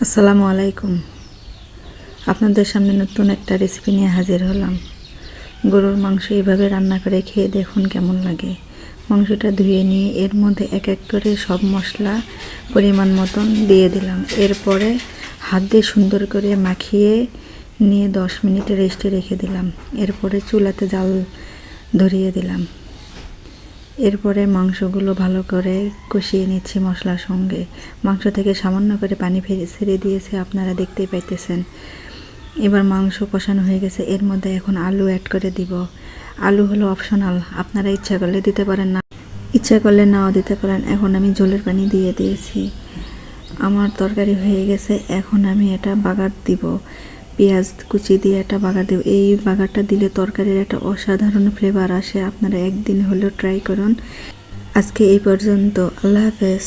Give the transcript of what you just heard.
আসসালামু আলাইকুম। আপনাদের সামনে নতুন একটা রেসিপি নিয়ে হাজির হলাম। গরুর মাংস এভাবে রান্না করে খেয়ে দেখুন কেমন লাগে। মাংসটা ধুয়ে নিয়ে এর মধ্যে এক এক করে সব মশলা পরিমাণ মতন দিয়ে দিলাম। এরপরে হাত দিয়ে সুন্দর করে মাখিয়ে নিয়ে 10 মিনিট রেস্টে রেখে দিলাম। এরপরে চুলাতে জাল ধরিয়ে দিলাম। এরপরে মাংসগুলো ভালো করে কষিয়ে নিচ্ছি মশলার সঙ্গে। মাংস থেকে সামান্য করে পানি ছেড়ে দিয়েছে, আপনারা দেখতেই পাইতেছেন। এবার মাংস কষানো হয়ে গেছে, এর মধ্যে এখন আলু অ্যাড করে দিব। আলু হলো অপশনাল, আপনারা ইচ্ছা করলে দিতে পারেন, না ইচ্ছা করলে নাও দিতে পারেন। এখন আমি ঝোলের পানি দিয়ে দিয়েছি। আমার তরকারি হয়ে গেছে, এখন আমি এটা বাগার দিব। পেঁয়াজ কুচি দিয়ে একটা বাগার দেব। এই বাগারটা দিলে তরকারির একটা অসাধারণ ফ্লেভার আসে। আপনারা একদিন হলেও ট্রাই করুন। আজকে এই পর্যন্ত। আল্লাহ হাফেজ।